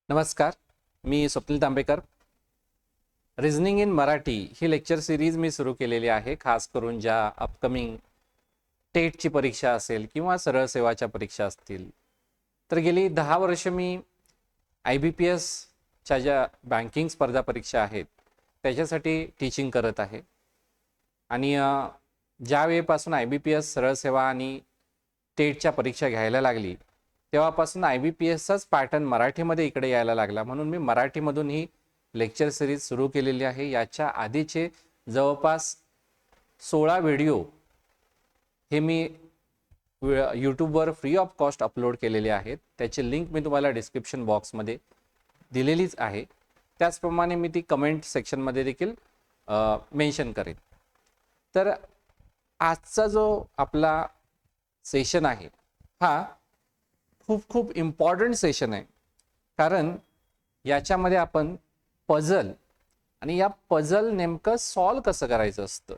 नमस्कार, मी Swapnil Tambekar. Reasoning in Marathi ही लेक्चर सिरीज मी सुरू केलेली आहे, खास करून ज्या अपकमिंग टेटची परीक्षा असेल किंवा सरळ सेवाच्या परीक्षा असतील. तर गेली 10 वर्ष मी IBPSच्या ज्या बँकिंग स्पर्धा परीक्षा आहेत त्याच्यासाठी टीचिंग करत आहे. आणि ज्या वेळेपासून IBPS सरळ सेवा आणि टेटच्या परीक्षा घ्यायला लागली तेव्हापासून IBPSचाच पॅटर्न मराठीमध्ये इकडे यायला लागला, म्हणून मी मराठीमधून ही लेक्चर सिरीज सुरू केलेली आहे. याच्या आधीचे जवळपास 16 व्हिडिओ हे मी यूट्यूबवर फ्री ऑफ कॉस्ट अपलोड केलेले आहेत. त्याची लिंक मी तुम्हाला डिस्क्रिप्शन बॉक्समध्ये दिलेलीच आहे. त्याचप्रमाणे मी ती कमेंट सेक्शनमध्ये देखील मेन्शन करेन. तर आजचा जो आपला सेशन आहे हा खूप इम्पॉर्टंट सेशन आहे, कारण याच्यामध्ये आपण पझल आणि या पझल नेमकं सॉल्व कसं करायचं असतं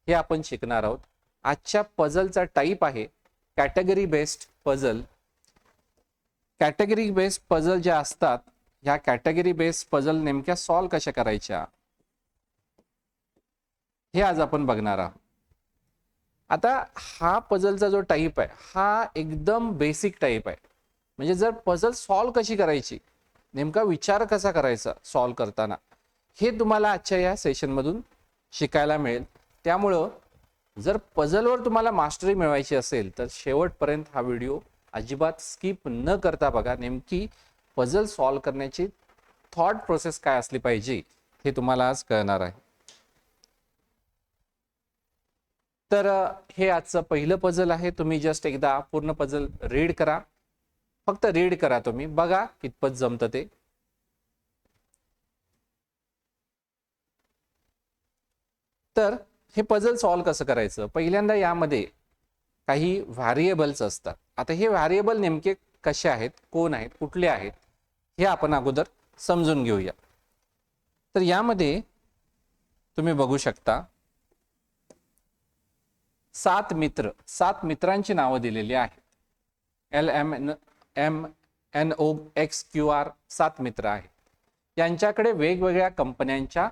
हे आपण शिकणार आहोत. आजच्या पझलचा टाईप आहे category based puzzle. Category based puzzle ज्या असतात ह्या कॅटेगरी बेस्ड पझल नेमक्या सॉल्व कशा करायच्या हे आज आपण बघणार आहोत. आता हा पझलचा जो टाईप आहे हा एकदम बेसिक टाईप आहे. म्हणजे जर पझल सॉल्व कशी करायची, नेमका विचार कसा करायचा सॉल्व करताना, हे तुम्हाला आजच्या या सेशनमधून शिकायला मिळेल. त्यामुळं जर पझलवर तुम्हाला मास्टरी मिळवायची असेल तर शेवटपर्यंत हा व्हिडिओ अजिबात स्किप न करता बघा. नेमकी पझल सॉल्व करण्याची थॉट प्रोसेस काय असली पाहिजे हे तुम्हाला आज कळणार आहे. तर हे आजचं पहिलं पझल आहे. तुम्ही जस्ट एकदा पूर्ण पझल रीड करा, फक्त रीड करा, तुम्ही बघा कितपत जमतं ते. तर हे पझल सॉल्व कसं करायचं, पहिल्यांदा यामध्ये काही व्हॅरिएबल्स असतात. आता हे व्हॅरिएबल नेमके कसे आहेत, कोण आहेत, कुठले आहेत हे आपण अगोदर समजून घेऊया. तर यामध्ये तुम्ही बघू शकता 7 मित्रांची नावं दिलेली आहेत. LMNOXQR 7 मित्र आहेत. यांच्याकडे वेगवेगळ्या कंपन्यांच्या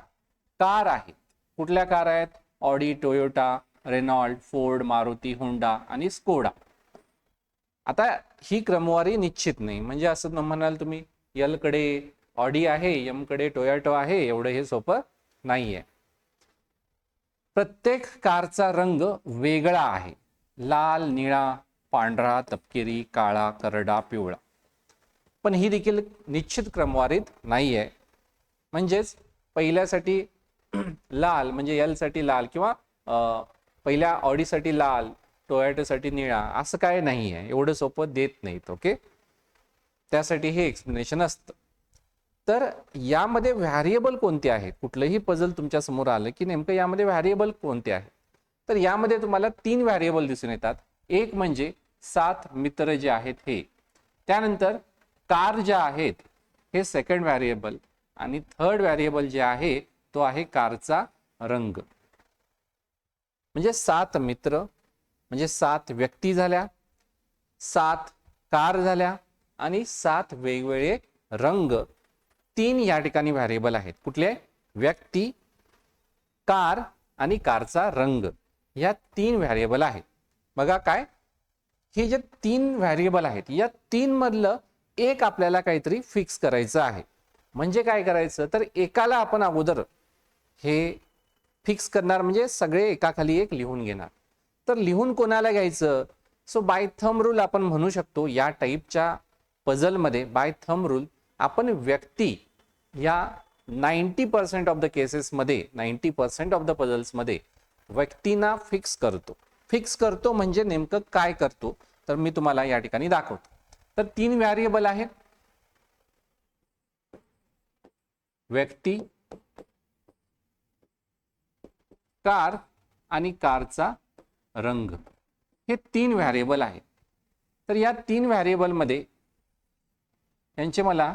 कार आहेत. कुठल्या कार आहेत? Audi, Toyota, Renault, Ford, Maruti, Honda आणि स्कोडा. आता ही क्रमवारी निश्चित नाही, म्हणजे असं म्हणाल तुम्ही यल कडे ऑडी आहे, एम कडे टोयोटा आहे, एवढं हे सोपं नाहीये. प्रत्येक कारचा रंग वेगळा आहे. लाल, निळा, पांढरा, तपकिरी, काळा, करडा, पिवळा. पण ही देखील निश्चित क्रमवारीत नाही आहे. म्हणजेच पहिल्यासाठी लाल म्हणजे एल साठी लाल, किंवा पहिल्या ऑडीसाठी लाल, टोयोटासाठी निळा, असं काय नाही आहे. एवढं सोपं देत नाहीत. ओके, त्यासाठी हे एक्सप्लेनेशन असतं. तर यामध्ये व्हॅरिएबल कोणते आहेत, कुठलंही पझल तुमच्या समोर आलं की नेमकं यामध्ये व्हॅरिएबल कोणते आहेत. तर यामध्ये तुम्हाला 3 व्हॅरिएबल दिसून येतात. एक म्हणजे 7 मित्र जे आहेत हे, त्यानंतर कार ज्या आहेत हे सेकंड व्हॅरिएबल, आणि थर्ड व्हॅरिएबल जे आहे तो आहे कारचा रंग. म्हणजे 7 मित्र म्हणजे 7 व्यक्ती झाल्या, 7 कार झाल्या आणि 7 वेगवेगळे रंग. 3 या ठिकाणी व्हॅरिएबल आहेत. कुठले? व्यक्ती, कार आणि कारचा रंग. या 3 व्हॅरिएबल आहेत. बघा काय, हे जे 3 व्हॅरिएबल आहेत या 3 मधलं एक आपल्याला काहीतरी फिक्स करायचं आहे. म्हणजे काय करायचं, तर एकाला आपण अगोदर हे फिक्स करणार, म्हणजे सगळे एकाखाली एक लिहून घेणार. तर लिहून कोणाला घ्यायचं? सो बाय थंब रूल आपण म्हणू शकतो. या टाईपच्या पझलमध्ये बाय थंब रूल आपण व्यक्ती या 90% ऑफ द केसेसमध्ये, 90% ऑफ द पझल्समध्ये व्यक्तींना फिक्स करतो. म्हणजे नेमकं काय करतो तर मी तुम्हाला या ठिकाणी दाखवतो. तर 3 व्हॅरिएबल आहेत, व्यक्ती, कार आणि कारचा रंग. हे 3 व्हॅरिएबल आहेत. तर या 3 व्हॅरिएबल मध्ये यांचे मला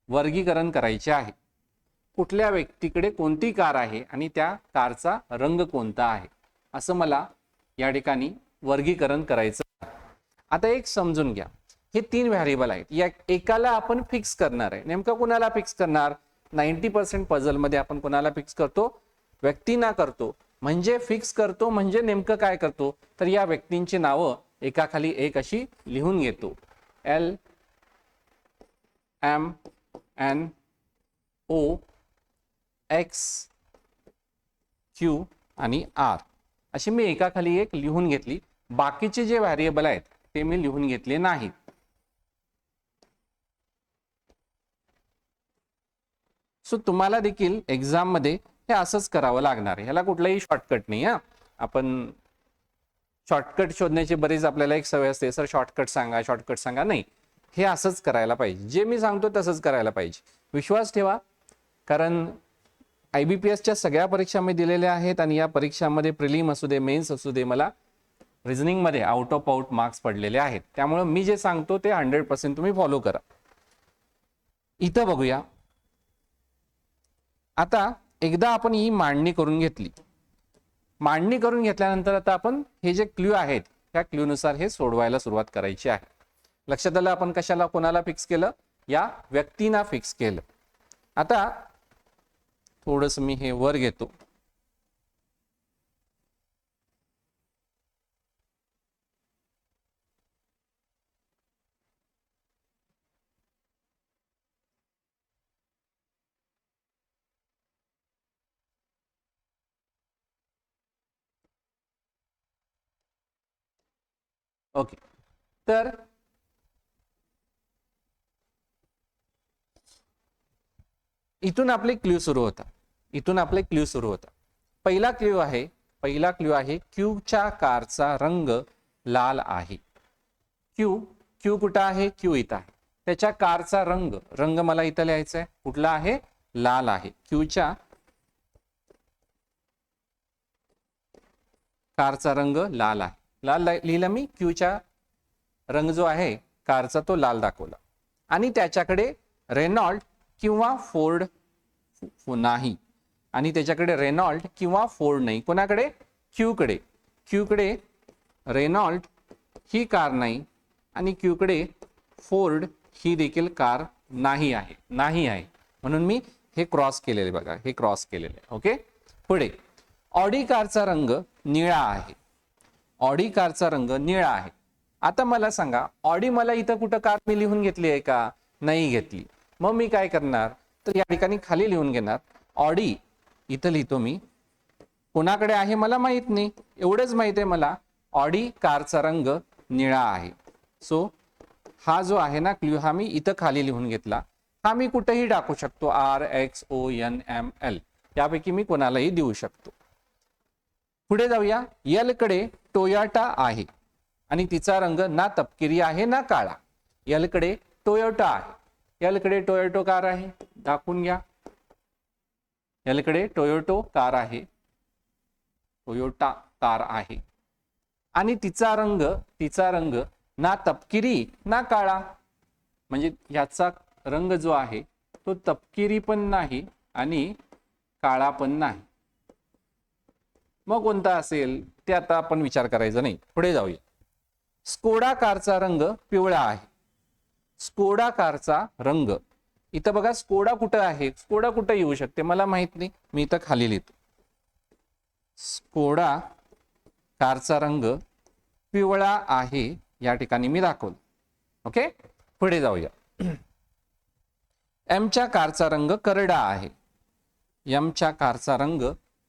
वर्गीकरण करायचे आहे. कुठल्या व्यक्तीकडे कोणती कार आहे आणि त्या कारचा रंग कोणता आहे, असं मला या ठिकाणी वर्गीकरण करायचं. आता एक समजून घ्या, हे 3 व्हेरिएबल आहेत. या एकाला आपण फिक्स करणार आहे. नेमकं कोणाला फिक्स करणार? 90% पझल मध्ये आपण कोणाला फिक्स करतो? व्यक्तींना करतो. म्हणजे फिक्स करतो म्हणजे नेमकं काय करतो? तर या व्यक्तींची नावं एकाखाली एक अशी लिहून घेतो. L M N O X Q आणि R अशी मी एकाखाली एक लिहून घेतली. बाकीचे जे व्हेरिएबल आहेत ते मी लिहून घेतले नाहीत. सो तुम्हाला देखील एक्झाम मध्ये हे असंच करावं लागणार आहे. ह्याला कुठलाही शॉर्टकट नाही. आपण शॉर्टकट शोधण्याची बरीच आपल्याला एक सवय असते, सर शॉर्टकट सांगा. नाही, हे असंच करायला पाहिजे. जे मी सांगतो तसंच करायला पाहिजे. विश्वास ठेवा, कारण IBPSच्या सगळ्या परीक्षा मी दिलेल्या आहेत आणि या परीक्षामध्ये प्रिलिम असू दे, मेन्स असू दे, मला रिझनिंग मध्ये आउट ऑफ आउट मार्क्स पडलेले आहेत. त्यामुळे मी जे सांगतो ते 100% तुम्ही फॉलो करा. इथं बघूया. आता एकदा आपण ही मांडणी करून घेतली. मांडणी करून घेतल्यानंतर आता आपण हे जे क्ल्यू आहेत त्या क्ल्यूनुसार हे सोडवायला सुरुवात करायची आहे. लक्षात आलं आपण कशाला कोणाला फिक्स केलं? या व्यक्तींना फिक्स केलं. आता थोडस मी हे वर घेतो. ओके, तर इथून आपले क्ल्यू सुरू होता. पहिला क्ल्यू आहे क्यूच्या कारचा रंग लाल आहे. क्यू कुठं आहे? क्यू इथं आहे. त्याच्या कारचा रंग मला इथं लिहायचा आहे. कुठला आहे? लाल आहे. क्यूच्या कारचा रंग लाल आहे. लाल लिहिलं मी. क्यूचा रंग जो आहे कारचा तो लाल दाखवला. आणि त्याच्याकडे रेनॉल्ड किंवा फोर्ड नाही. कोणाकडे? क्यूकडे रेनॉल्ड ही कार नाही आणि क्यूकडे फोर्ड ही देखील कार नाही आहे. म्हणून मी हे क्रॉस केलेले बघा, हे क्रॉस केलेले. ओके, पुढे ऑडी कारचा रंग निळा आहे. आता मला सांगा, ऑडी मला इथं कुठं कार मी लिहून घेतली आहे का? नाही घेतली. मग मी काय करणार? तर या ठिकाणी खाली लिहून घेणार. ऑडी इथं लिहितो मी. कोणाकडे आहे मला माहित नाही. एवढंच माहित आहे मला, ऑडी कारचा रंग निळा आहे. सो हा जो आहे ना क्ल्यू, हा मी इथं खाली लिहून घेतला. हा मी कुठेही टाकू शकतो. RXONML यापैकी मी कोणालाही देऊ शकतो. पुढे जाऊया. यल कडे टोयोटा आहे आणि तिचा रंग ना तपकिरी आहे ना काळा. यल कडे टोयोटा आहे. यल कडे टोयोटो कार आहे, दाखवून घ्या. यल कडे टोयोटा कार आहे आणि तिचा रंग ना तपकिरी ना काळा. म्हणजे याचा रंग जो आहे तो तपकिरी पण नाही आणि काळा पण नाही. मग कोणता असेल ते आता आपण विचार करायचा नाही. पुढे जाऊया. स्कोडा कारचा रंग पिवळा आहे. स्कोडा कारचा रंग, इथं बघा स्कोडा कुठं आहे? स्कोडा कुठं येऊ शकते मला माहित नाही. मी इथं खाली लिहितो. स्कोडा कारचा रंग पिवळा आहे, या ठिकाणी मी दाखवलं. ओके, पुढे जाऊया. एमच्या कारचा रंग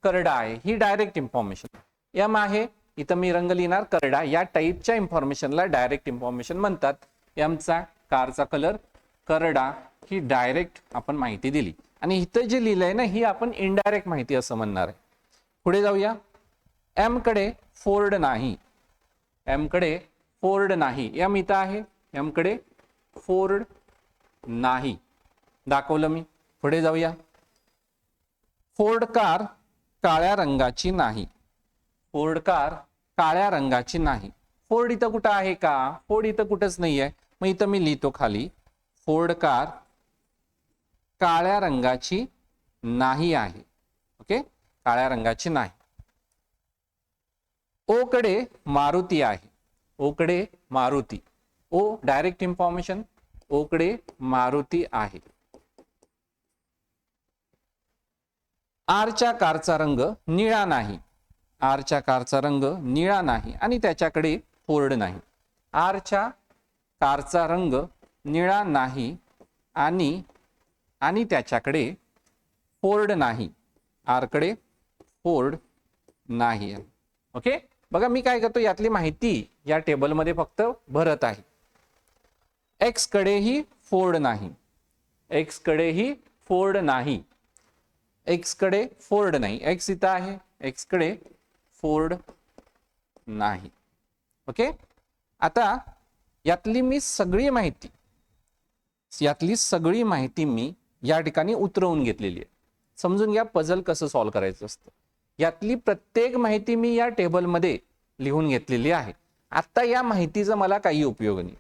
करडा आहे. ही डायरेक्ट इन्फॉर्मेशन. एम आहे, इथं मी रंग लिहिणार करडा. या टाईपच्या इन्फॉर्मेशनला डायरेक्ट इन्फॉर्मेशन म्हणतात. एमचा कारचा कलर करडा, ही डायरेक्ट आपण माहिती दिली. आणि इथं जे लिहिलंय ना, ही आपण इनडायरेक्ट माहिती असं म्हणणार आहे. पुढे जाऊया. एम कडे फोर्ड नाही. एम इथं आहे. एम कडे फोर्ड नाही, दाखवलं मी. पुढे जाऊया. फोर्ड कार काळ्या रंगाची नाही. फोर्ड इथं कुठं आहे का? फोर्ड इथं कुठंच नाही आहे. मग इथं मी लिहितो खाली, फोर्ड कार काळ्या रंगाची नाही आहे. ओके, काळ्या रंगाची नाही. ओ कडे मारुती आहे. ओ डायरेक्ट इन्फॉर्मेशन, ओ कडे मारुती आहे. आरच्या कारचा रंग निळा नाही, आरच्या कारचा रंग निळा नाही आणि त्याच्याकडे फोर्ड नाही. आरच्या कारचा रंग निळा नाही आणि त्याच्याकडे फोर्ड नाही. आरकडे फोर्ड नाही आहे. ओके, बघा मी काय करतो, यातली माहिती या टेबलमध्ये फक्त भरत आहे. एक्स कडेही फोर्ड नाही, एक्स कडेही फोर्ड नाही, एक्स कडे फोर्ड नाही. एक्स इथं आहे, एक्स कडे फोर्ड नाही. ओके, आता यातली सगळी माहिती मी या ठिकाणी उतरवून घेतलेली आहे. समजून घ्या पझल कसं सॉल्व्ह करायचं असतं. यातली प्रत्येक माहिती मी या टेबलमध्ये लिहून घेतलेली आहे. आता या माहितीचा मला काही उपयोग नाही.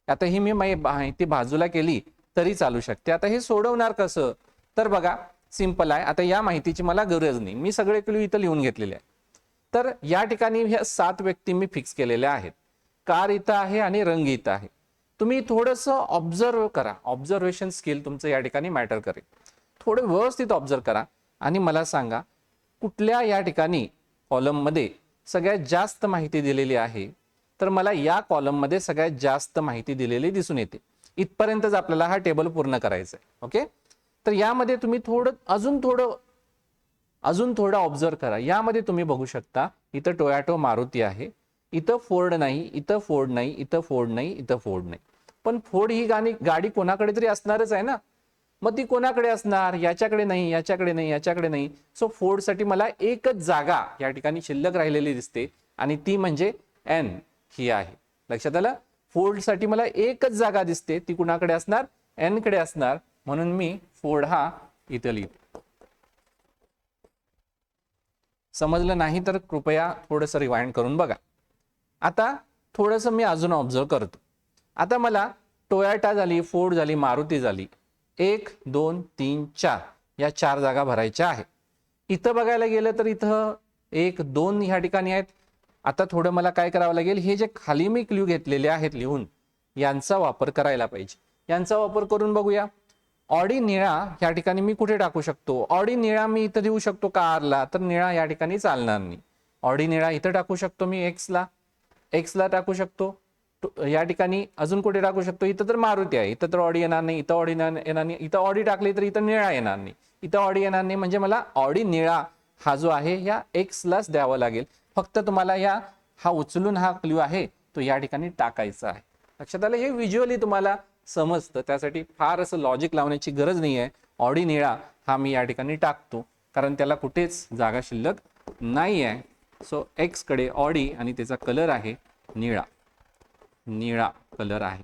आता ही मी माहिती बाजूला केली तरी चालू शकते. आता हे सोडवणार कसं, तर बघा सिंपल आहे. आता या माहितीची मला गरज नाही, मी सगळे क्लू इथं लिहून घेतलेले आहे. तर या ठिकाणी ह्या 7 व्यक्ती मी फिक्स केलेल्या आहेत. कार इथं आहे आणि रंग इथं आहे. तुम्ही थोडंसं ऑब्झर्व करा, ऑब्झर्वेशन स्किल तुमचं या ठिकाणी मॅटर करेल. थोडं व्यवस्थित ऑब्झर्व करा आणि मला सांगा कुठल्या या ठिकाणी कॉलममध्ये सगळ्यात जास्त माहिती दिलेली आहे. तर मला या कॉलममध्ये सगळ्यात जास्त माहिती दिलेली दिसून येते. इथपर्यंतच आपल्याला हा टेबल पूर्ण करायचा आहे. ओके, तर यामध्ये तुम्ही अजून थोडं ऑब्झर्व करा. यामध्ये तुम्ही बघू शकता इथं टोयोटा मारुती आहे, इथं फोर्ड नाही, इथं फोर्ड नाही, इथं फोर्ड नाही, इथं फोर्ड नाही. पण फोर्ड ही गाडी कोणाकडे तरी असणारच आहे ना, मग ती कोणाकडे असणार, याच्याकडे नाही, याच्याकडे नाही, याच्याकडे नाही. सो फोर्ड साठी मला एकच जागा या ठिकाणी शिल्लक राहिलेली दिसते आणि ती म्हणजे एन ही आहे. लक्षात आलं, फोर्ड साठी मला एकच जागा दिसते, ती कुणाकडे असणार, एन कडे असणार. म्हणून मी फोर्ड हा इथं लिहितो. समजलं नाही तर कृपया थोडंसं रिवाइंड करून बघा. आता थोडंसं मी अजून ऑब्झर्व करतो. आता मला टोयोटा झाली, फोर्ड झाली, मारुती झाली, 1 2 3 4 या 4 जागा भरायच्या आहेत. इथं बघायला गेलं तर इथं 1 2 ह्या ठिकाणी आहेत. आता थोडं मला काय करावं लागेल, हे जे खाली मी क्ल्यू घेतलेले आहेत लिहून, यांचा वापर करायला पाहिजे. यांचा वापर करून बघूया. ऑडी निळा या ठिकाणी मी कुठे टाकू शकतो, ऑडी निळा मी इथं देऊ शकतो कारला, तर निळा या ठिकाणी चालणार नाही. ऑडी निळा इथं टाकू शकतो मी, एक्सला टाकू शकतो. या ठिकाणी अजून कुठे टाकू शकतो, इथं तर मारुती आहे, इथं तर ऑडी येणार नाही, इथं ऑडी येणार नाही, इथं ऑडी टाकली तर इथं निळा येणार नाही, इथं ऑडी येणार नाही. म्हणजे मला ऑडी निळा हा जो आहे या एक्सलाच द्यावा लागेल. फक्त तुम्हाला हा उचलून हा क्ल्यू आहे तो या ठिकाणी टाकायचा आहे. लक्षात आलं, हे व्हिज्युअली तुम्हाला समजतं, त्यासाठी फार असं लॉजिक लावण्याची गरज नाही आहे. ऑडी निळा हा मी या ठिकाणी टाकतो कारण त्याला कुठेच जागा शिल्लक नाही आहे. सो एक्स कडे ऑडी आणि त्याचा कलर आहे निळा, निळा कलर आहे.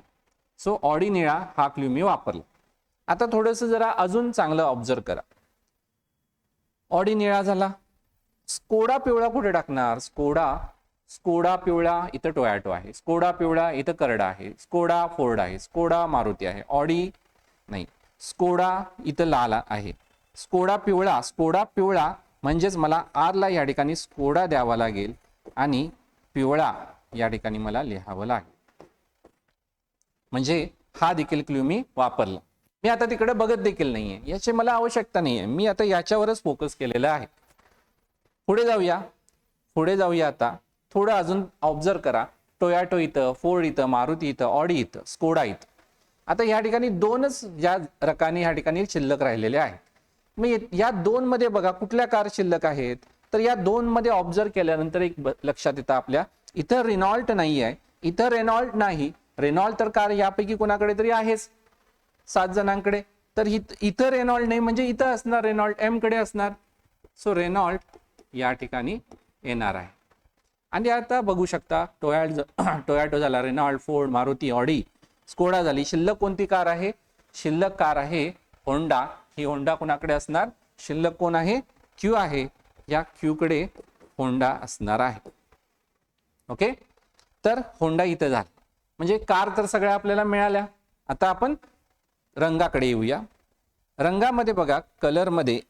सो ऑडी निळा हा क्ल्यू मी वापरला. आता थोडंसं जरा अजून चांगलं ऑब्झर्व करा. ऑडी निळा झाला, स्कोडा पिवळा कुठे टाकणार, स्कोडा पिवळा इथं टोयोटा आहे, स्कोडा पिवळा इथं करडा आहे, स्कोडा फोर्ड आहे, स्कोडा मारुती आहे, ऑडी नाही, स्कोडा इथं लाल आहे, स्कोडा पिवळा म्हणजेच मला आरला या ठिकाणी स्कोडा द्यावा लागेल आणि पिवळा या ठिकाणी मला लिहावं लागेल. म्हणजे हा देखील क्ल्यू मी वापरला. मी आता तिकडे बघत देखील नाहीये, याची मला आवश्यकता नाहीये, मी आता याच्यावरच फोकस केलेला आहे. पुढे जाऊया. आता थोडं अजून ऑब्झर्व करा. टोयोटा इथं, फोर्ड इथं, मारुती इथं, ऑडी इथं, स्कोडा इथं. आता या ठिकाणी 2च या रकाने या ठिकाणी शिल्लक राहिलेले आहेत. मग या 2 मध्ये बघा कुठल्या कार शिल्लक आहेत, तर या 2 मध्ये ऑब्झर्व केल्यानंतर एक लक्षात येतं आपल्या, इथं रेनॉल्ट नाही आहे, इथं रेनॉल्ट नाही. रेनॉल्ट तर कार यापैकी कोणाकडे तरी आहेच 7 जणांकडे, तर इथं रेनॉल्ट नाही म्हणजे इथं असणार रेनॉल्ट, एम कडे असणार. सो रेनॉल्ट या ठिकाणी येणार आहे. आणि आता बघू शकता टोयोटा झाला, Renault, Ford, Maruti, Audi, Skoda झाली. शिल्लक कोणती कार आहे, शिल्लक कार आहे होंडा. ही होंडा कोणाकडे असणार, शिल्लक कोण आहे, क्यू आहे, या क्यू कडे होंडा असणार आहे. ओके, तर होंडा इथं झाला. म्हणजे कार तर सगळ्या आपल्याला मिळाल्या. आता आपण रंगाकडे येऊया. रंगामध्ये बघा, कलर मध्ये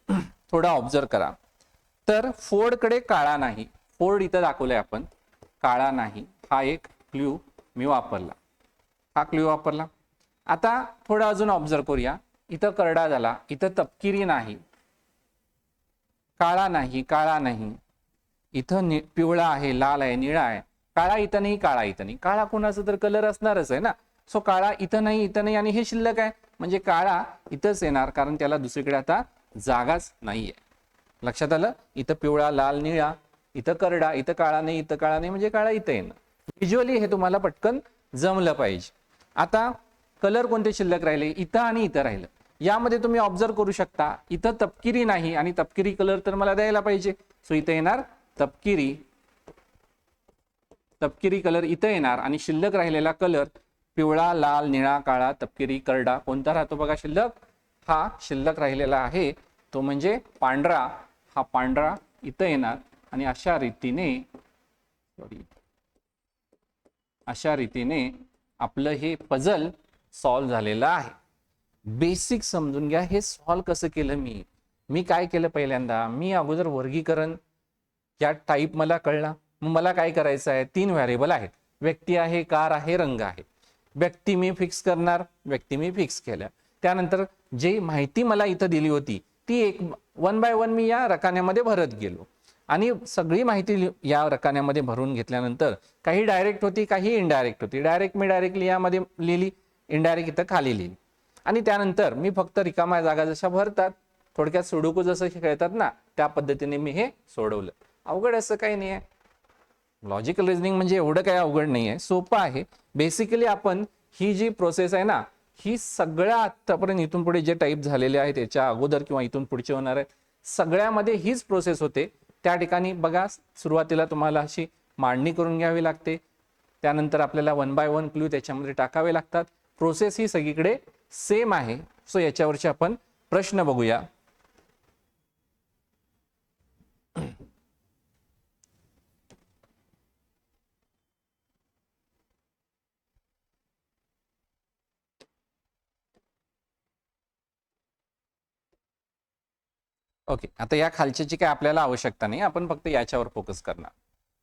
थोडा ऑब्झर्व करा. तर फोर्ड कडे काळा नाही, फोर्ड इथं दाखवलंय आपण, काळा नाही, हा एक क्ल्यू मी वापरला. हा क्ल्यू वापरला. आता थोडं अजून ऑब्झर्व करूया. इथं करडा झाला, इथं तपकिरी नाही, काळा नाही, काळा नाही, इथं पिवळा आहे, लाल आहे, निळा आहे, काळा इथं नाही, काळा इथं नाही. काळा कोणाचा तर कलर असणारच आहे ना. सो काळा इथं नाही, इथं नाही आणि हे शिल्लक आहे, म्हणजे काळा इथंच येणार, कारण त्याला दुसरीकडे आता जागाच नाहीये. लक्षात आलं? इथं पिवळा, लाल, निळा, इथं करडा, इथं काळा नाही, इथं काळा नाही, म्हणजे काळा इथं येणार. व्हिज्युअली हे तुम्हाला पटकन जमलं पाहिजे. आता कलर कोणते शिल्लक राहिले? इथं आणि इथं राहिलं. यामध्ये तुम्ही ऑब्झर्व करू शकता, इथं तपकिरी नाही आणि तपकिरी कलर तर मला द्यायला पाहिजे. सो इथं येणार तपकिरी, तपकिरी कलर इथं येणार आणि शिल्लक राहिलेला कलर पिवळा, लाल, निळा, काळा, तपकिरी, करडा कोणता राहतो बघा शिल्लक? हा शिल्लक राहिलेला आहे तो म्हणजे पांढरा. हा पांढरा इथं येणार आणि अशा रीतीने आपलं हे पझल सॉल्व्ह झालेलं आहे. बेसिक समजून घ्या हे सॉल्व्ह कसं केलं मी काय केलं पहिल्यांदा, मी अगोदर वर्गीकरण या टाईप मला कळला. मग मला काय करायचं आहे, 3 व्हेरिएबल आहेत, व्यक्ती आहे, कार आहे, रंग आहे. व्यक्ती मी फिक्स करणार, व्यक्ती मी फिक्स केल्या. त्यानंतर जे माहिती मला इथं दिली होती ती एक 1 बाय 1 मी या रकान्यामध्ये भरत गेलो आणि सगळी माहिती या रकान्यामध्ये भरून घेतल्यानंतर काही डायरेक्ट होती, काही इनडायरेक्ट होती. मी डायरेक्टली यामध्ये लिहिली, इनडायरेक्ट इथं खाली लिहिली आणि त्यानंतर मी फक्त रिकाम्या जागा जशा भरतात, थोडक्यात सुडोकू जसं खेळतात ना, त्या पद्धतीने मी हे सोडवलं. अवघड असं काही नाही आहे. लॉजिकल रिझनिंग म्हणजे एवढं काही अवघड नाही आहे, सोपं आहे. बेसिकली आपण ही जी प्रोसेस आहे ना, ही सगळ्या आतापर्यंत इथून पुढे जे टाईप झालेले आहेत याच्या अगोदर किंवा इथून पुढचे होणार आहेत सगळ्यामध्ये हीच प्रोसेस होते. त्या ठिकाणी बघा, सुरुवातीला तुम्हाला अशी मांडणी करून घ्यावी लागते, त्यानंतर आपल्याला 1 बाय 1 क्ल्यू त्याच्यामध्ये टाकावे लागतात. प्रोसेस ही सगळीकडे सेम आहे. सो याच्यावरचे आपण प्रश्न बघूया. ओके, आता या खालच्याची काय आपल्याला आवश्यकता नाही, आपण फक्त याच्यावर फोकस करणार.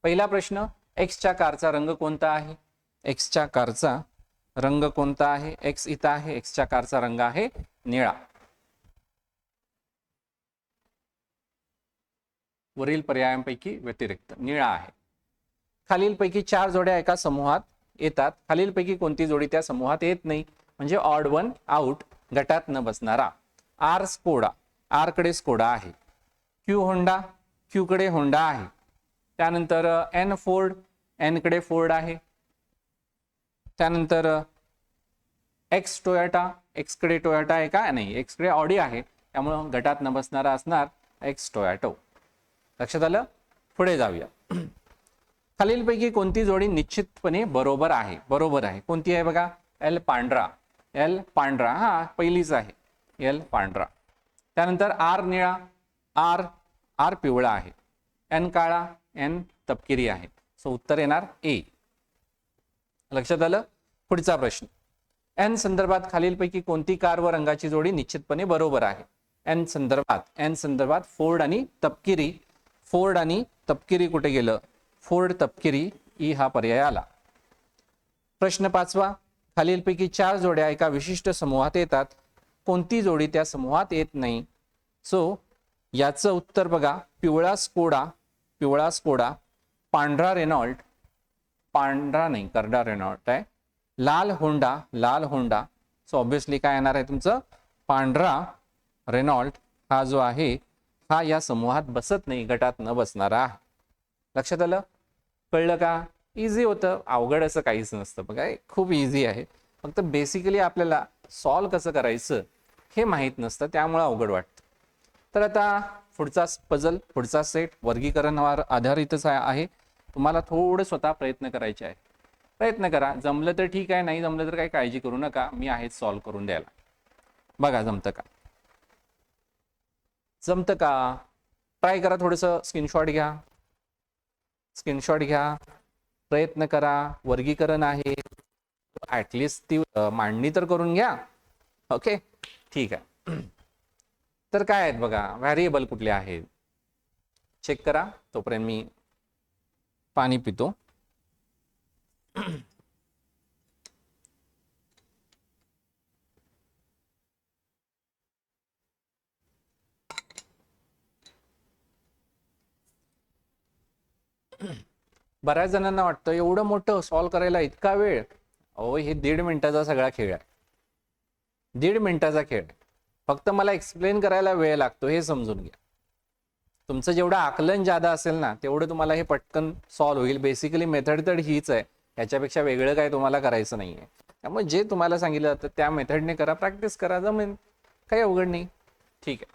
पहिला प्रश्न, एक्सच्या कारचा रंग कोणता आहे? एक्सच्या कारचा रंग कोणता आहे? एक्स इथं आहे, एक्सच्या कारचा रंग आहे निळा. वरील पर्यायांपैकी व्यतिरिक्त निळा आहे. खालीलपैकी 4 जोड्या एका समूहात येतात, खालीलपैकी कोणती जोडी त्या समूहात येत नाही, म्हणजे ऑड वन आउट, गटात न बसणारा. आर स्कोडा, आर कडे स्कोडा आहे. क्यू होंडा, क्यू कडे होंडा आहे. त्यानंतर एन फोर्ड, एन कडे फोर्ड आहे. त्यानंतर एक्स टोयोटा, एक्स कडे टोयोटा आहे का? नाही, एक्स कडे ऑडी आहे, त्यामुळे गटात न बसणारा असणार एक्स टोयोटो. लक्षात आलं? पुढे जाऊया. खालीलपैकी कोणती जोडी निश्चितपणे बरोबर आहे? बरोबर आहे कोणती आहे बघा? एल पांढरा, एल पांढरा, हा पहिलीच आहे, एल पांढरा. त्यानंतर आर निळा, आर आर पिवळा आहे. एन काळा, एन तपकिरी आहे. सो उत्तर येणार ए. लक्षात आलं? पुढचा प्रश्न, एन संदर्भात खालीलपैकी कोणती कार व रंगाची जोडी निश्चितपणे बरोबर आहे? एन संदर्भात फोर्ड आणि तपकिरी. फोर्ड आणि तपकिरी कुठे गेलं? फोर्ड तपकिरी, ई हा पर्याय आला. प्रश्न 5वा, खालीलपैकी 4 जोड्या एका विशिष्ट समूहात येतात, कोणती जोडी त्या समूहात येत नाही? सो याचं उत्तर बघा, पिवळा स्कोडा, पांढरा रेनॉल्ट, पांढरा नाही करडा रेनॉल्ट आहे, लाल होंडा. सो ऑब्विसली काय येणार आहे तुमचं? पांढरा रेनॉल्ट हा जो आहे हा या समूहात बसत नाही, गटात न बसणारा आहे. लक्षात आलं? कळलं का? इझी होतं, अवघड असं काहीच नसतं बघा, खूप इझी आहे. फक्त बेसिकली आपल्याला सॉल्व कसं करायचं हे माहीत नसतं, त्यामुळे अवघड वाटतं. तर आता पुढचा पझल, पुढचा सेट वर्गीकरणावर आधारितच आहे. तुम्हाला थोडं स्वतः प्रयत्न करायचे आहे. प्रयत्न करा, जमलं तर ठीक आहे, नाही जमलं तर काही काळजी करू नका, मी आहे सॉल्व करून द्यायला. बघा जमतं का? जमतं का? ट्राय करा, थोडंसं स्क्रीनशॉट घ्या, प्रयत्न करा. वर्गीकरण आहे, ऍटलिस्ट ती मांडणी तर करून घ्या. ओके, ठीक आहे. तर काय आहेत बघा, व्हेरिएबल कुठले आहेत चेक करा, तोपर्यंत मी पाणी पितो. बऱ्याच जणांना वाटतं एवढं मोठं सॉल्व करायला इतका वेळ. अहो, हे 1.5 मिनिटाचा सगळा खेळ आहे. 1.5 मिनिटाचा खेळ आहे. फक्त मला एक्सप्लेन करायला वेळ लागतो, हे समजून घ्या. तुमचं जेवढं आकलन जादा असेल ना, तेवढं तुम्हाला हे पटकन सॉल्व होईल. बेसिकली मेथड तर हीच आहे, याच्यापेक्षा वेगळं काय तुम्हाला करायचं नाहीये. त्यामुळे जे तुम्हाला सांगितलं जातं त्या मेथडने करा, प्रॅक्टिस करा, जमेल, काही अवघड नाही. ठीक आहे.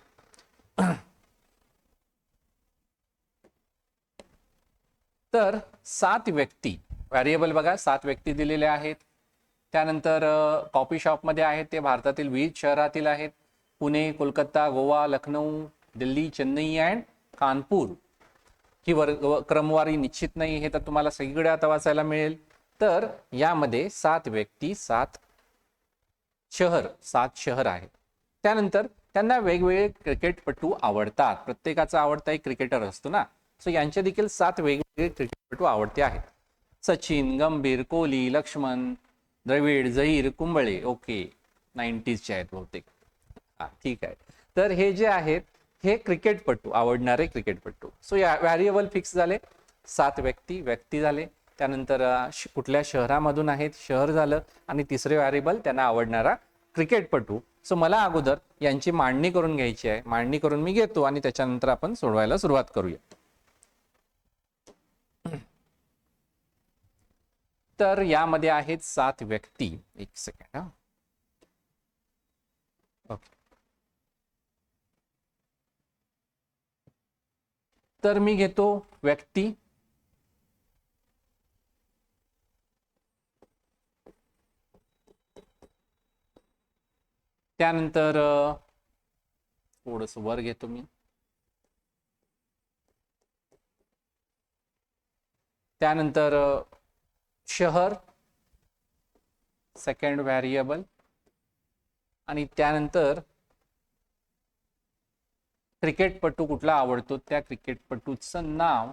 तर 7 व्यक्ती, व्हॅरिएबल बघा, 7 व्यक्ती दिलेले आहेत. त्यानंतर कॉफी शॉपमध्ये आहेत, ते भारतातील विविध शहरातील आहेत. पुणे, कोलकाता, गोवा, लखनौ, दिल्ली, चेन्नई अँड कानपूर. ही क्रमवारी निश्चित नाही, हे तर तुम्हाला सगळीकडे आता वाचायला मिळेल. तर यामध्ये 7 व्यक्ती, 7 शहर आहेत. त्यानंतर त्यांना वेगवेगळे क्रिकेटपटू आवडतात. प्रत्येकाचा आवडता एक क्रिकेटर असतो ना, सो यांचे देखील 7 वेगवेगळे क्रिकेटपटू आवडते आहेत. सचिन, गंभीर, कोहली, लक्ष्मण, द्रविड, झहीर, कुंबळे. ओके, 90sचे आहेत बहुतेक. हा, ठीक आहे. तर हे जे आहेत हे क्रिकेटपटू, आवडणारे क्रिकेटपटू. सो या व्हॅरिएबल फिक्स झाले. 7 व्यक्ती झाले. त्यानंतर कुठल्या शहरामधून आहेत, शहर झालं. आणि तिसरे व्हॅरिएबल त्यांना आवडणारा क्रिकेटपटू. सो मला अगोदर यांची मांडणी करून घ्यायची आहे. मांडणी करून मी घेतो आणि त्याच्यानंतर आपण सोडवायला सुरुवात करूया. तर यामध्ये आहेत 7 व्यक्ती. एक सेकंड हा. ओके, तर मी घेतो व्यक्ती. त्यानंतर थोडस वर घेतो मी. त्यानंतर शहर, सेकंड व्हॅरिएबल. आणि त्यानंतर क्रिकेटपटू कुठला आवडतो त्या क्रिकेटपटूचं नाव.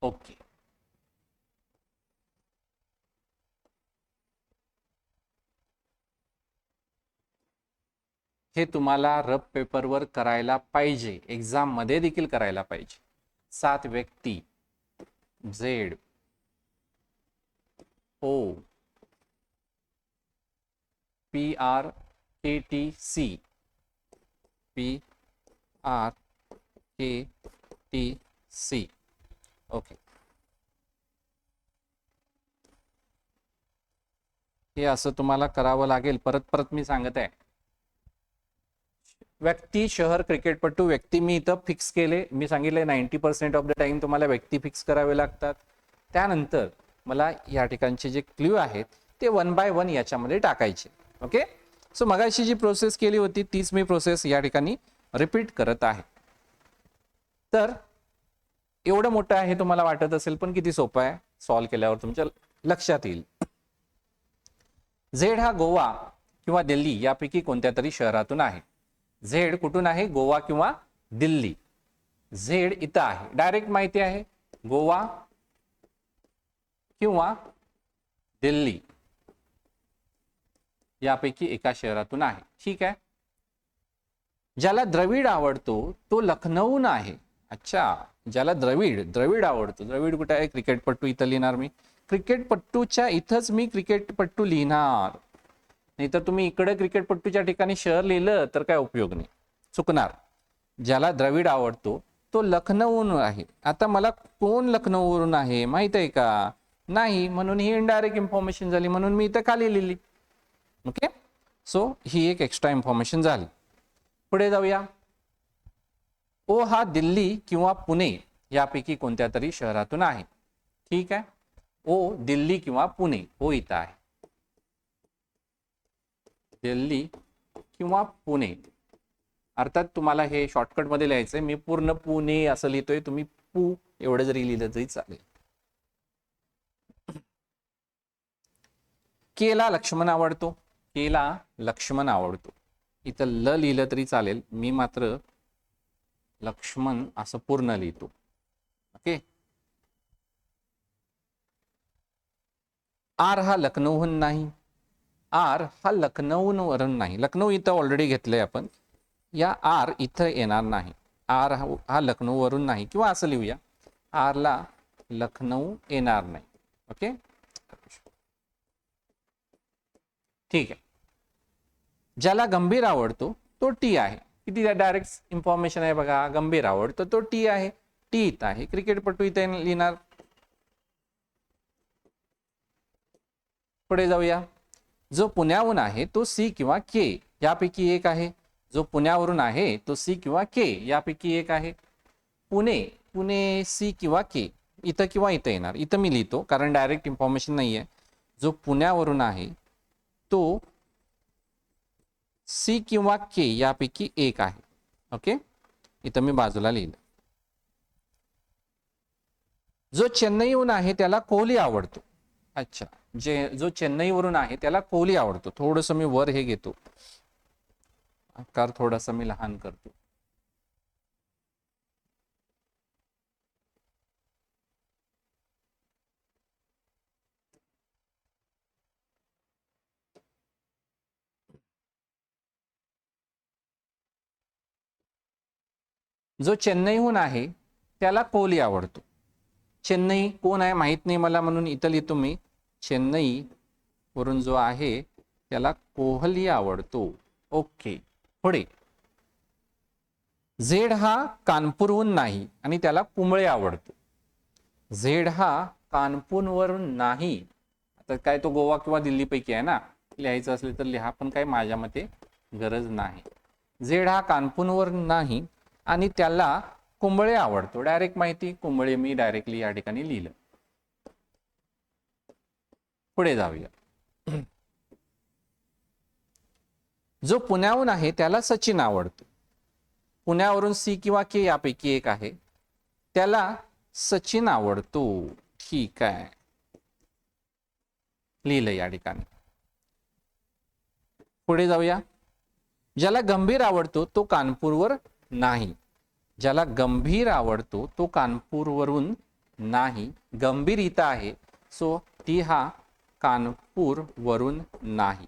ओके, हे तुम्हाला रफ पेपरवर करायला पाहिजे, एक्झाम मध्ये देखील करायला पाहिजे. 7 व्यक्ती, Z O PRKTC, PRKTC. Okay, हे असं तुम्हाला करावं लागेल. परत मी सांगत आहे. व्यक्ती, शहर, क्रिकेटपटू. व्यक्ती मी इथं फिक्स केले. मी सांगितले 90% ऑफ द टाइम तुम्हाला व्यक्ती फिक्स करावे लागतात. त्यानंतर मला या ठिकाणचे जे क्ल्यू आहेत ते 1 बाय 1 याच्यामध्ये टाकायचे. ओके, सो मगाशी जी प्रोसेस केली होती तीच मी प्रोसेस या ठिकाणी रिपीट करत आहे. तर एवढं मोठं आहे तुम्हाला वाटत असेल, पण किती सोपं आहे, सॉल्व केल्यावर तुमच्या लक्षात येईल. झेड हा गोवा किंवा दिल्ली यापैकी कोणत्या तरी शहरातून आहे. झेड कुठून आहे, गोवा किंवा दिल्ली. झेड इथं आहे, डायरेक्ट माहिती आहे, गोवा किंवा दिल्ली यापैकी एका शहरातून आहे. ठीक आहे. ज्याला द्रविड आवडतो तो लखनौहून आहे. अच्छा, ज्याला द्रविड आवडतो, द्रविड कुठे आहे, क्रिकेटपटू इथं लिहिणार मी. क्रिकेटपटूच्या इथंच मी क्रिकेटपटू लिहिणार, नाही तर तुम्ही इकडे क्रिकेटपटूच्या ठिकाणी शहर लिहिलं तर काय उपयोग नाही, चुकणार. ज्याला द्रविड आवडतो तो लखनौहून आहे. आता मला कोण लखनौवरून आहे माहित आहे का, नाही, म्हणून ही इनडायरेक्ट इन्फॉर्मेशन झाली, म्हणून मी इथं खाली लिहिली. ओके, सो ही एक एक्स्ट्रा इन्फॉर्मेशन झाली. पुढे जाऊया. ओ हा दिल्ली किंवा पुणे यापैकी कोणत्या तरी शहरातून आहे. ठीक आहे, ओ दिल्ली किंवा पुणे. ओ इथं आहे, दिल्ली किंवा पुणे. अर्थात तुम्हाला हे शॉर्टकट मध्ये लिहायचंय, मी पूर्ण पुणे असं लिहितोय, तुम्ही पू एवढं जरी लिहिलं तरी चालेल. केला लक्ष्मण आवडतो, केला लक्ष्मण आवडतो. इथं ल लिहिलं तरी चालेल, मी मात्र लक्ष्मण असं पूर्ण लिहितो. ओके. आर हा लखनौहून नाही, आर हा लखनौहून वरून नाही, लखनौ इथं ऑलरेडी घेतलंय आपण, या आर इथं येणार नाही. आर हा लखनौवरून नाही, किंवा असं लिहूया, आरला लखनौ येणार नाही. ओके, ठीक आहे. ज्याला गंभीर आवडतो तो टी आहे. किती डायरेक्ट इन्फॉर्मेशन आहे बघा. गंभीर आवडतो तो टी आहे, टी इथं आहे. क्रिकेटपटू इथे लिहिणार. पुढे जाऊया. जो पुण्याहून आहे तो सी किंवा के यापैकी एक आहे. जो पुण्यावरून आहे तो सी किंवा के यापैकी एक आहे. पुणे, पुणे सी किंवा के, इथं किंवा इथं येणार. इथं मी लिहितो कारण डायरेक्ट इन्फॉर्मेशन नाही आहे. जो पुण्यावरून आहे तो सी किंवा के यापैकी एक आहे. ओके, इथं मी बाजूला लिहिलं. जो चेन्नईहून आहे त्याला कोहली आवडतो. अच्छा, जो चेन्नईवरून आहे त्याला कोहली आवडतो. थोडंसं मी वर हे घेतो, आकार थोडासा मी लहान करतो. जो चेन्नईहून आहे त्याला कोहली आवडतो. चेन्नई कोण आहे माहित नाही मला, म्हणून इथं लिहितो मी, चेन्नई वरून जो आहे त्याला कोहली आवडतो. ओके, पुढे. झेड हा कानपूरहून नाही आणि त्याला कुंबळे आवडतो. झेड हा कानपूरवरून नाही, आता काय तो गोवा किंवा दिल्लीपैकी आहे ना, लिहायचं असले तर लिहा, पण काय माझ्या मते गरज नाही. झेड हा कानपूरवरून नाही आणि त्याला कुंबळे आवडतो. डायरेक्ट माहिती, कुंबळे मी डायरेक्टली या ठिकाणी लिहिलं. पुढे जाऊया. जो पुण्याहून आहे त्याला सचिन आवडतो. पुण्यावरून सी किंवा के यापैकी एक आहे, त्याला सचिन आवडतो. ठीक आहे, लिहिलं या ठिकाणी. पुढे जाऊया. ज्याला गंभीर आवडतो तो कानपूरवर नाही. ज्याला गंभीर आवडतो तो कानपूरवरून नाही. गंभीर इथं आहे, सो टी हा कानपूर वरून नाही.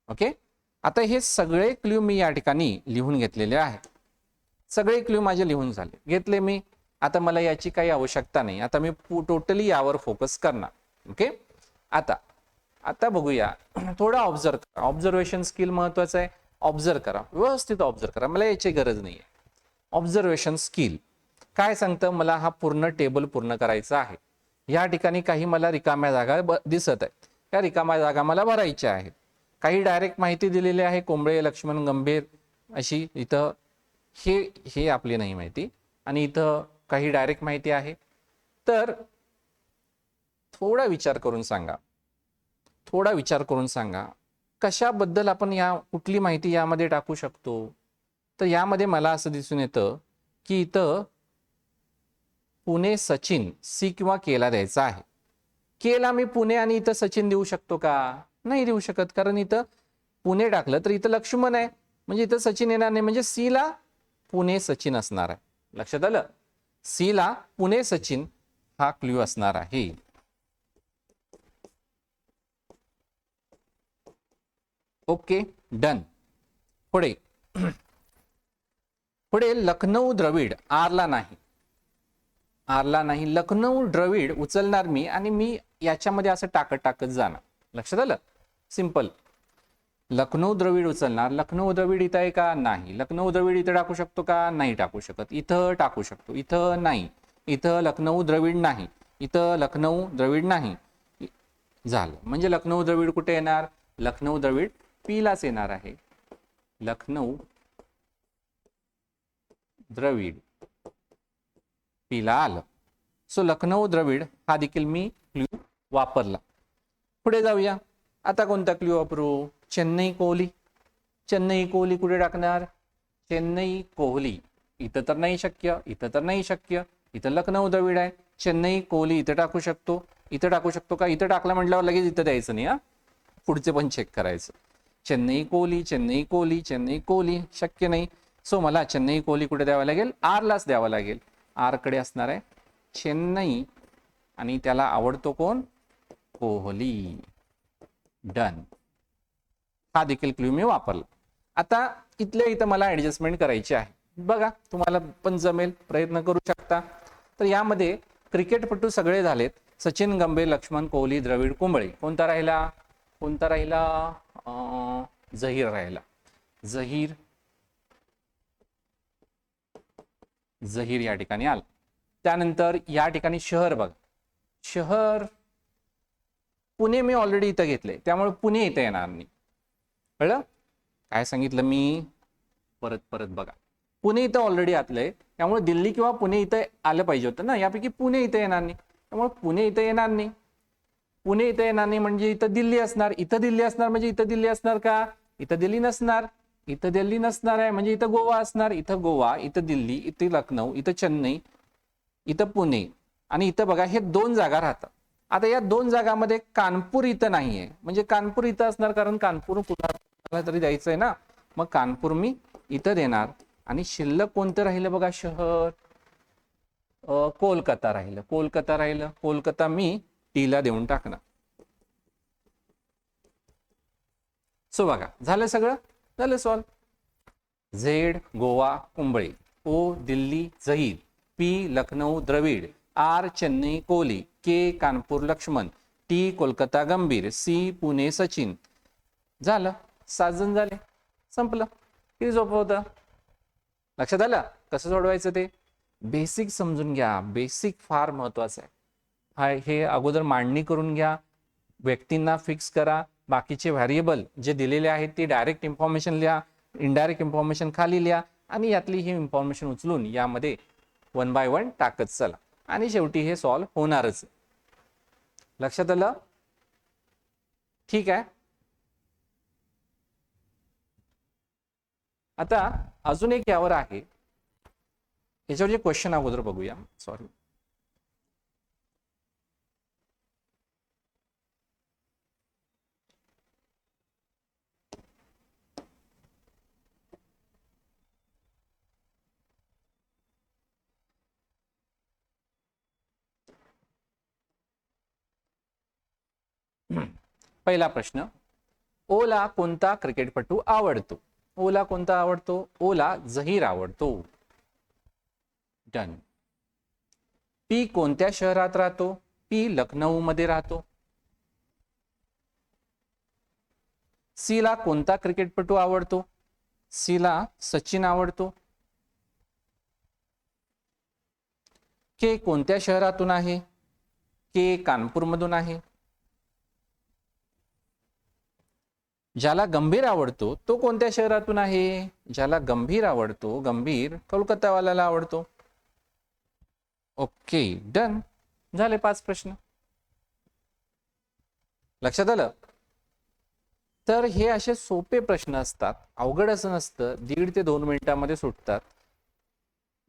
ओके, आता हे सगळे क्ल्यू मी या ठिकाणी लिहून घेतलेले आहेत. सगळे क्ल्यू माझे लिहून झाले, घेतले मी. आता मला याची काही आवश्यकता नाही. आता मी टोटली यावर फोकस करणार. ओके, आता बघूया. थोडा ऑब्झर्वेशन स्किल महत्वाचं आहे. ऑब्झर्व करा, व्यवस्थित ऑब्झर्व करा. मला याची गरज नाही आहे. ऑब्झर्वेशन स्किल काय सांगतं, मला हा पूर्ण टेबल पूर्ण करायचा आहे. या ठिकाणी काही मला रिकाम्या जागा दिसत आहेत, त्या रिकाम्या जागा मला भरायच्या आहेत. काही डायरेक्ट माहिती दिलेली आहे, कोंबळे, लक्ष्मण, गंभीर अशी. इथं हे आपली नाही माहिती, आणि इथं काही डायरेक्ट माहिती आहे. तर थोडा विचार करून सांगा, कशाबद्दल आपण कुठली माहिती यामध्ये टाकू शकतो. तर यामध्ये मला असं दिसून येतं की इथं पुणे सचिन सी किंवा केला द्यायचा आहे. केला मी पुणे आणि इथं सचिन देऊ शकतो का? नाही देऊ शकत, कारण इथं पुणे टाकलं तर इथं लक्ष्मण आहे, म्हणजे इथं सचिन येणार नाही. म्हणजे सी ला पुणे सचिन असणार आहे. लक्षात आलं? सी ला पुणे सचिन हा क्ल्यू असणार आहे. Okay, done. पुढे लखनौ द्रविड आरला नाही. लखनौ द्रविड उचलणार मी, आणि मी याच्यामध्ये असं टाकत जाणार. लक्षात आलं? सिंपल. लखनौ द्रविड उचलणार. लखनौ द्रविड इथं आहे का? नाही. लखनौ द्रविड इथं टाकू शकतो का? नाही टाकू शकत. इथं टाकू शकतो, इथं नाही. इथं लखनौ द्रविड नाही, इथं लखनौ द्रविड नाही. झालं. म्हणजे लखनौ द्रविड कुठे येणार? लखनौ द्रविड पी लाच येणार आहे. लखनौ द्रविड पीला आलं. सो लखनौ द्रविड हा देखील मी क्ल्यू वापरला. पुढे जाऊया. आता कोणता क्ल्यू वापरू? चेन्नई कोहली. चेन्नई कोहली कुठे टाकणार? चेन्नई कोहली इथं तर नाही शक्य, इथं तर नाही शक्य. इथं लखनौ द्रविड आहे. चेन्नई कोहली इथं टाकू शकतो, इथं टाकू शकतो का? इथं टाकला म्हटल्यावर लगेच इथं द्यायचं नाही, हा पुढचे पण चेक करायचं. चेन्नई कोहली, चेन्नई कोहली, चेन्नई कोहली शक्य नाही. सो मला चेन्नई कोहली कुठे द्यावं लागेल? आरलाच द्यावं लागेल. आर कडे असणार आहे चेन्नई, आणि त्याला आवडतो कोण? कोहली. डन. हा देखील क्ल्यू मी वापरला. आता इथल्या इथं मला ऍडजस्टमेंट करायची आहे. बघा तुम्हाला पण जमेल, प्रयत्न करू शकता. तर यामध्ये क्रिकेटपटू सगळे झालेत, सचिन, गंभीर, लक्ष्मण, कोहली, द्रविड, कुंबळे. कोणता राहिला? कोणता राहिला? झहीर राहिला. झहीर झहीर या ठिकाणी आला. त्यानंतर या ठिकाणी शहर बघ, शहर पुणे मी ऑलरेडी इथं घेतलंय, त्यामुळे पुणे इथं येणार नाही. कळलं काय सांगितलं मी? परत परत बघा, पुणे इथं ऑलरेडी आतलंय, त्यामुळे दिल्ली किंवा पुणे इथं आलं पाहिजे होतं ना. यापैकी पुणे इथं येणार नाही, त्यामुळे पुणे इथं येणार नाही. पुणे इथं येणार नाही म्हणजे इथं दिल्ली असणार. इथं दिल्ली असणार म्हणजे इथं दिल्ली असणार का? इथं दिल्ली नसणार. इथं दिल्ली नसणार आहे म्हणजे इथं गोवा असणार. इथं गोवा, इथं दिल्ली, इथं लखनौ, इथं चेन्नई, इथं पुणे आणि इथं बघा हे 2 जागा राहतात. आता या 2 जागामध्ये कानपूर इथं नाहीये, म्हणजे कानपूर इथं असणार, कारण कानपूर कुणाला तरी द्यायचंय ना. मग कानपूर मी इथं देणार आणि शिल्लक कोणतं राहिलं बघा? शहर कोलकाता राहिलं. कोलकाता राहिलं. कोलकाता मी टीला देऊन टाकणार. सो बघा झालं, सगळं झालं सॉल्व. झेड गोवा कुंबळे, ओ दिल्ली झहीर, पी लखनौ द्रविड, आर चेन्नई कोहली, के कानपूर लक्ष्मण, टी कोलकाता गंभीर, सी पुणे सचिन. झालं, 7 जण झाले, संपलं. किती सोपं होतं? लक्षात आलं कसं सोडवायचं ते? बेसिक समजून घ्या, बेसिक फार महत्वाचं आहे. हे अगोदर मांडणी करून घ्या, व्यक्तींना फिक्स करा, बाकीचे व्हॅरिएबल जे दिलेले आहेत ते डायरेक्ट इन्फॉर्मेशन लिहा, इनडायरेक्ट इन्फॉर्मेशन खाली लिहा आणि यातली ही इन्फॉर्मेशन उचलून यामध्ये 1 बाय 1 टाकत चला आणि शेवटी हे सॉल्व होणारच. लक्षात आलं? ठीक आहे. आता अजून एक यावर आहे, याच्यावर जे क्वेश्चन अगोदर बघूया. सॉरी, पहिला प्रश्न, ओला कोणता क्रिकेटपटू आवडतो? ओला कोणता आवडतो? ओला झहीर आवडतो. डन. पी कोणत्या शहरात राहतो? पी लखनौ मध्ये राहतो. सी ला कोणता क्रिकेटपटू आवडतो? सी ला सचिन आवडतो. के कोणत्या शहरातून आहे? के कानपूर मधून आहे. ज्याला गंभीर आवडतो तो कोणत्या शहरातून आहे? ज्याला गंभीर आवडतो, गंभीर कोलकातावाल्याला आवडतो. Okay, done. झाले 5 प्रश्न. लक्षात आलं? तर हे असे सोपे प्रश्न असतात, अवघड असं नसतं, 1.5 ते 2 मिनिटांमध्ये सुटतात.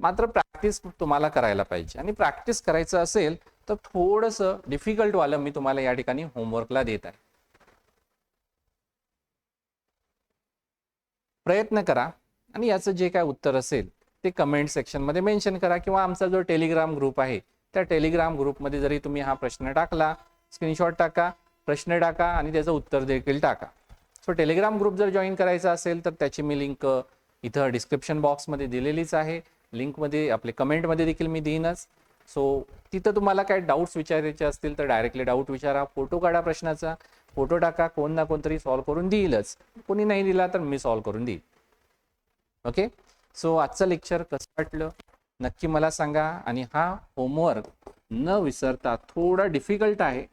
मात्र प्रॅक्टिस तुम्हाला करायला पाहिजे आणि प्रॅक्टिस करायचं असेल तर थोडंसं डिफिकल्ट वालं मी तुम्हाला या ठिकाणी होमवर्कला देत आहे. प्रयत्न करा आणि याचं जे काय उत्तर असेल ते कमेंट सेक्शनमध्ये मेन्शन करा किंवा आमचा जो टेलिग्राम ग्रुप आहे त्या टेलिग्राम ग्रुपमध्ये जरी तुम्ही हा प्रश्न टाकला, स्क्रीनशॉट टाका, प्रश्न टाका आणि त्याचं उत्तर देखील टाका. सो टेलिग्राम ग्रुप जर जॉईन करायचा असेल तर त्याची मी लिंक इथं डिस्क्रिप्शन बॉक्समध्ये दिलेलीच आहे. लिंकमध्ये आपले कमेंटमध्ये देखील मी देईनच. सो तिथं तुम्हाला काय डाऊट्स विचारायचे असतील तर डायरेक्टली डाऊट विचारा, फोटो काढा प्रश्नाचा, फोटो टाका, कोण ना कोणतरी सॉल्व्ह करून देईलच. कोणी नाही दिला तर मी सॉल्व्ह करून देईल. ओके, सो आजचं लेक्चर कसं वाटलं नक्की मला सांगा. आणि हा होमवर्क न विसरता, थोडा डिफिकल्ट आहे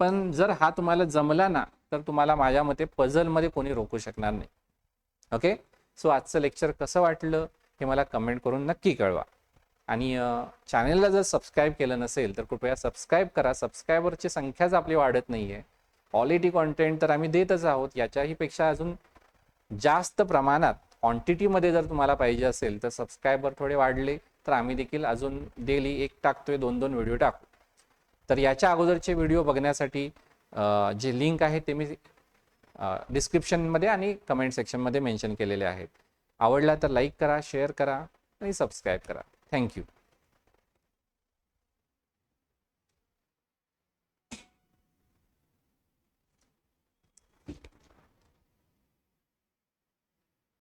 पण जर हा तुम्हाला जमला ना तर तुम्हाला माझ्या मते पझलमध्ये कोणी रोखू शकणार नाही. ओके, सो आजचं लेक्चर कसं वाटलं हे मला कमेंट करून नक्की कळवा. आणि चॅनलला जर सबस्क्राईब केलं नसेल तर कृपया सबस्क्राईब करा. सबस्क्रायबरची संख्याच आपली वाढत नाही आहे. क्वालिटी कॉन्टेंट तर आम्ही देतच आहोत, याच्याही पेक्षा अजून जास्त प्रमाणात क्वांटिटीमध्ये जर तुम्हाला पाहिजे असेल तर सबस्क्रायबर थोडे वाढले तर आम्ही देखील अजून डेली 1 टाकतोय, 2-2 व्हिडिओ टाकू. तर याच्या अगोदरचे व्हिडिओ बघण्यासाठी जे लिंक आहे ते मी डिस्क्रिप्शनमध्ये आणि कमेंट सेक्शनमध्ये मेन्शन केलेले आहेत. आवडला तर लाईक करा, शेअर करा आणि सबस्क्राईब करा. थँक्यू.